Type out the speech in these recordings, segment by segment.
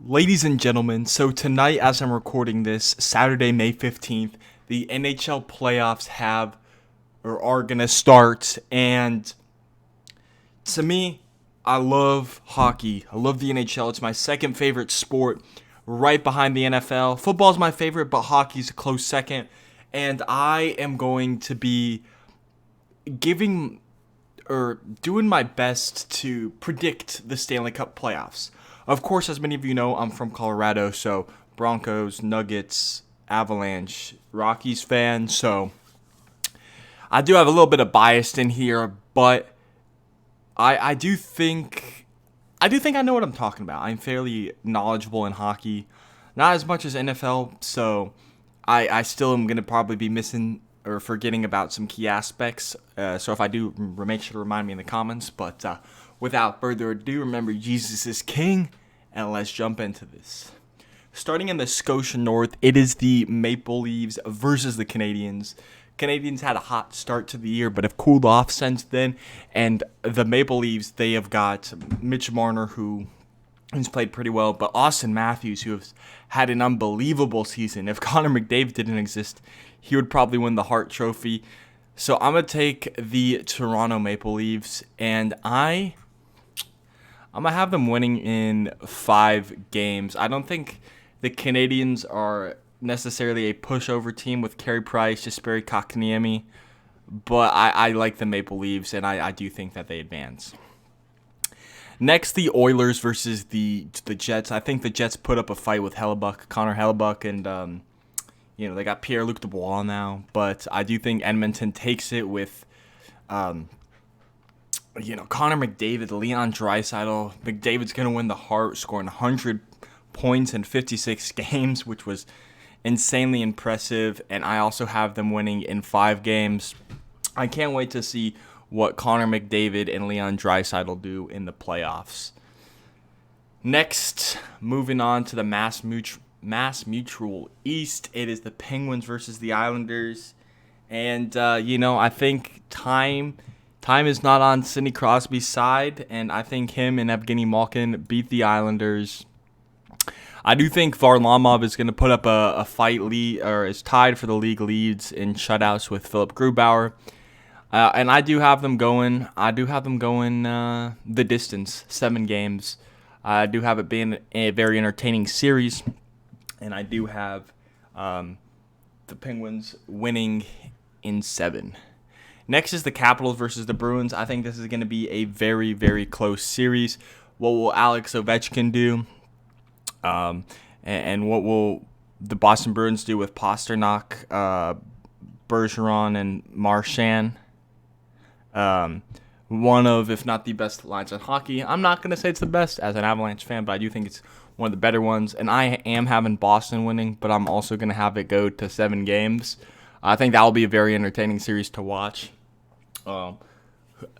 Ladies and gentlemen, so tonight as I'm recording this, Saturday, May 15th, the NHL playoffs are going to start, and to me, I love hockey. I love the NHL. It's my second favorite sport, right behind the NFL. Football's my favorite, but hockey's a close second, and I am going to be giving or doing my best to predict the Stanley Cup playoffs. Of course, as many of you know, I'm from Colorado, so Broncos, Nuggets, Avalanche, Rockies fan. So I do have a little bit of bias in here, but I do think I know what I'm talking about. I'm fairly knowledgeable in hockey, not as much as NFL, so I still am gonna probably be missing or forgetting about some key aspects. So if I do, make sure to remind me in the comments. But without further ado, remember Jesus is King, and let's jump into this. Starting in the Scotia North, it is the Maple Leafs versus the Canadiens. Canadiens had a hot start to the year, but have cooled off since then. And the Maple Leafs, they have got Mitch Marner, who's played pretty well, but Austin Matthews, who has had an unbelievable season. If Connor McDavid didn't exist, he would probably win the Hart Trophy. So I'm going to take the Toronto Maple Leafs, and I'm going to have them winning in 5 games. I don't think the Canadiens are necessarily a pushover team with Carey Price, Jesperi Kotkaniemi, but I like the Maple Leafs, and I do think that they advance. Next, the Oilers versus the Jets. I think the Jets put up a fight with Connor Hellebuck, and they got Pierre-Luc Dubois now. But I do think Edmonton takes it with, Connor McDavid, Leon Draisaitl. McDavid's going to win the Hart, scoring 100 points in 56 games, which was insanely impressive. And I also have them winning in 5 games. I can't wait to see what Connor McDavid and Leon Draisaitl do in the playoffs. Next, moving on to the Mass Mutual East, it is the Penguins versus the Islanders. And, I think time is not on Sidney Crosby's side, and I think him and Evgeny Malkin beat the Islanders. I do think Varlamov is going to put up a fight lead, or is tied for the league leads in shutouts with Philip Grubauer. And I do have them going. The distance, 7 games. I do have it being a very entertaining series, and I do have the Penguins winning in 7. Next is the Capitals versus the Bruins. I think this is going to be a very, very close series. What will Alex Ovechkin do? And what will the Boston Bruins do with Pasternak, Bergeron, and Marchand? One of, if not the best lines in hockey. I'm not going to say it's the best as an Avalanche fan, but I do think it's one of the better ones. And I am having Boston winning, but I'm also going to have it go to 7 games. I think that will be a very entertaining series to watch.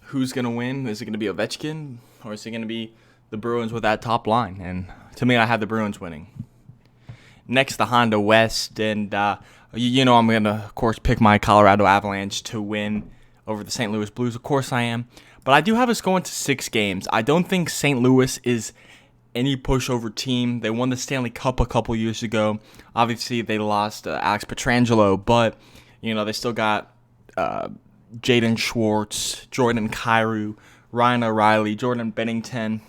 Who's going to win? Is it going to be Ovechkin, or is it going to be the Bruins with that top line? And to me, I have the Bruins winning. Next, the Honda West, and I'm going to, of course, pick my Colorado Avalanche to win over the St. Louis Blues. Of course I am. But I do have us going to 6 games. I don't think St. Louis is any pushover team. They won the Stanley Cup a couple years ago. Obviously, they lost Alex Pietrangelo, but, they still got Jaden Schwartz, Jordan Kyrou, Ryan O'Reilly, Jordan Bennington.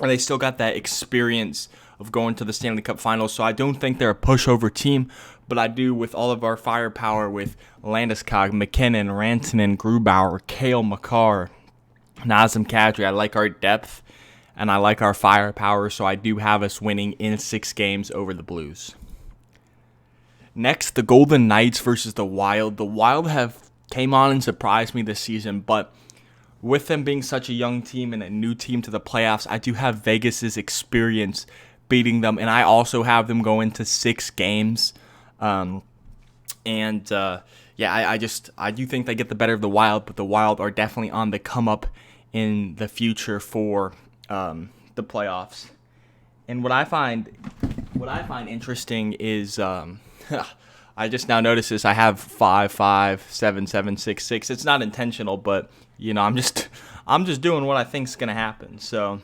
And they still got that experience of going to the Stanley Cup Finals. So I don't think they're a pushover team, but I do with all of our firepower with Landeskog, McKinnon, Rantanen, Grubauer, Cale Makar, Nazem Kadri. I like our depth, and I like our firepower, so I do have us winning in 6 games over the Blues. Next, the Golden Knights versus the Wild. The Wild have came on and surprised me this season, but with them being such a young team and a new team to the playoffs, I do have Vegas's experience beating them, and I also have them go into 6 games. I do think they get the better of the Wild, but the Wild are definitely on the come up in the future for the playoffs. And what I find interesting is I just now noticed this. I have 5-5, 7-7, 6-6. It's not intentional, but I'm just doing what I think is gonna happen. So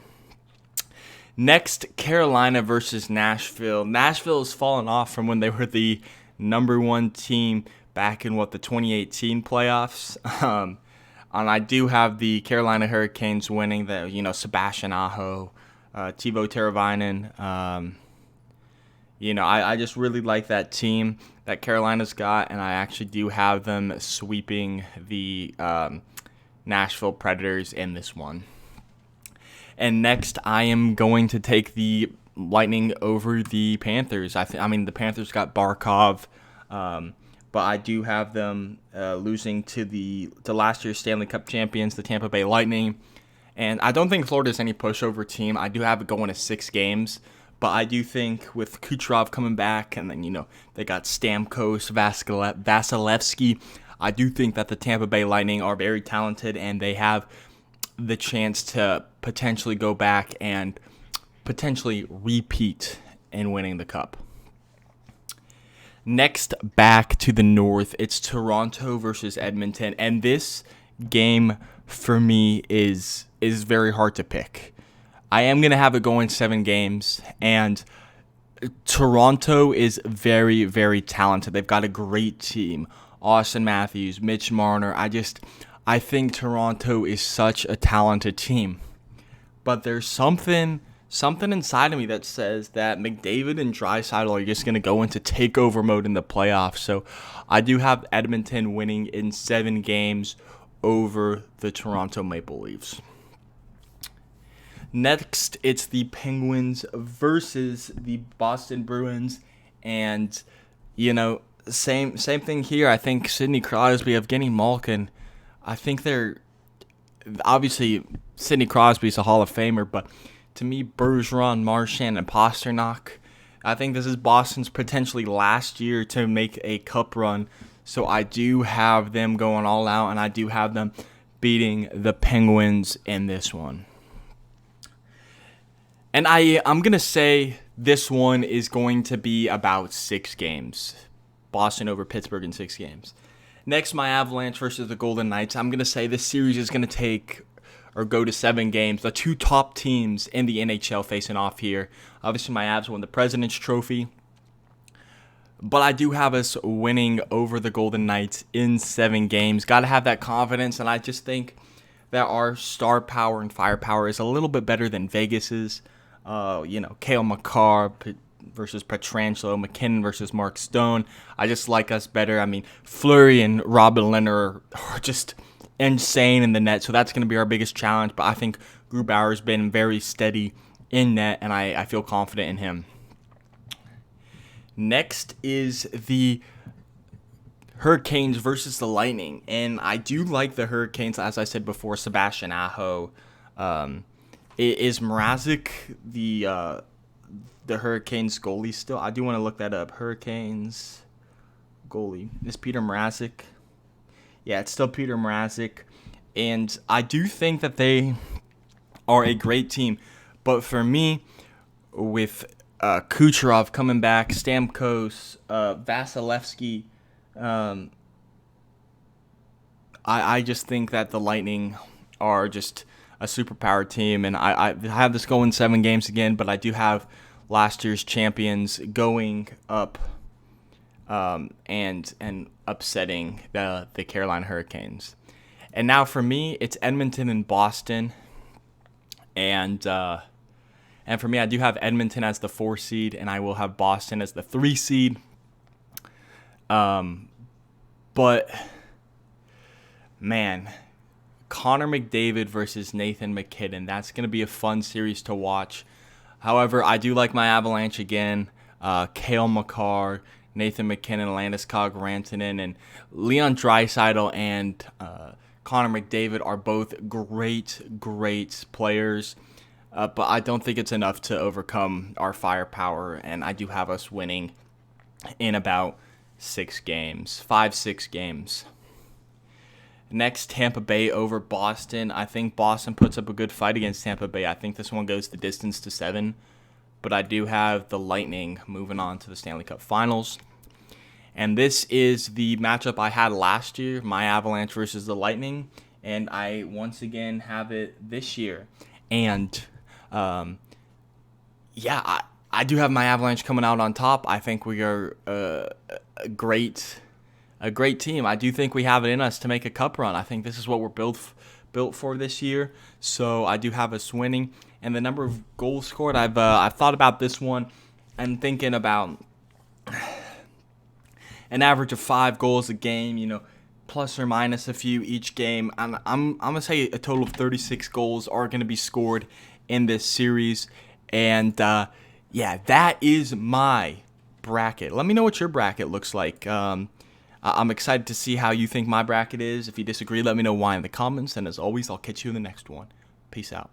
Next, Carolina versus Nashville. Nashville has fallen off from when they were the number one team back in, the 2018 playoffs. And I do have the Carolina Hurricanes winning, Sebastian Aho, Teuvo Teravainen. I just really like that team that Carolina's got, and I actually do have them sweeping the Nashville Predators in this one. And next, I am going to take the Lightning over the Panthers. The Panthers got Barkov, but I do have them losing to last year's Stanley Cup champions, the Tampa Bay Lightning. And I don't think Florida's any pushover team. I do have it going to 6 games. But I do think with Kucherov coming back, and then, they got Stamkos, Vasilevsky, I do think that the Tampa Bay Lightning are very talented, and they have the chance to potentially go back and potentially repeat in winning the Cup. Next, back to the North, it's Toronto versus Edmonton, and this game for me is very hard to pick. I am going to have it going 7 games, and Toronto is very, very talented. They've got a great team. Austin Matthews, Mitch Marner. I think Toronto is such a talented team. But there's something inside of me that says that McDavid and Draisaitl are just going to go into takeover mode in the playoffs. So I do have Edmonton winning in 7 games over the Toronto Maple Leafs. Next, it's the Penguins versus the Boston Bruins. And, same thing here. I think Sidney Crosby, Evgeny Malkin, I think they're obviously Sidney Crosby's a Hall of Famer, but to me, Bergeron, Marchand, and Pasternak, I think this is Boston's potentially last year to make a cup run. So I do have them going all out, and I do have them beating the Penguins in this one. And I'm going to say this one is going to be about 6 games. Boston over Pittsburgh in 6 games. Next, my Avalanche versus the Golden Knights. I'm going to say this series is going to go to 7 games. The 2 top teams in the NHL facing off here. Obviously, my Avs won the President's Trophy. But I do have us winning over the Golden Knights in 7 games. Got to have that confidence, and I just think that our star power and firepower is a little bit better than Vegas's. Cale Makar versus Pietrangelo, McKinnon versus Mark Stone. I just like us better. Fleury and Robin Lehner are just insane in the net, so that's going to be our biggest challenge. But I think Grubauer's been very steady in net, and I feel confident in him. Next is the Hurricanes versus the Lightning, and I do like the Hurricanes, as I said before, Sebastian Aho. Is Mrazek the Hurricanes goalie still? I do want to look that up. Hurricanes goalie. Is Peter Mrazek? Yeah, it's still Peter Mrazek. And I do think that they are a great team. But for me, with Kucherov coming back, Stamkos, Vasilevsky, I just think that the Lightning are just a superpower team, and I have this going 7 games again, but I do have last year's champions going up and upsetting the Carolina Hurricanes. And now for me, it's Edmonton and Boston, and for me, I do have Edmonton as the 4 seed, and I will have Boston as the 3 seed. But man, Connor McDavid versus Nathan McKinnon. That's going to be a fun series to watch. However, I do like my Avalanche again. Cale Makar, Nathan McKinnon, Landeskog, Rantanen, and Leon Draisaitl and Connor McDavid are both great players. But I don't think it's enough to overcome our firepower, and I do have us winning in about 6 games, 5-6 games. Next, Tampa Bay over Boston. I think Boston puts up a good fight against Tampa Bay. I think this one goes the distance to 7. But I do have the Lightning moving on to the Stanley Cup Finals. And this is the matchup I had last year, my Avalanche versus the Lightning. And I once again have it this year. And yeah, I do have my Avalanche coming out on top. I think we are a great team. I do think we have it in us to make a cup run. I think this is what we're built for this year. So I do have us winning. And the number of goals scored, I've thought about this one. I'm thinking about an average of 5 goals a game. Plus or minus a few each game. I'm gonna say a total of 36 goals are gonna be scored in this series. And yeah, that is my bracket. Let me know what your bracket looks like. I'm excited to see how you think my bracket is. If you disagree, let me know why in the comments. And as always, I'll catch you in the next one. Peace out.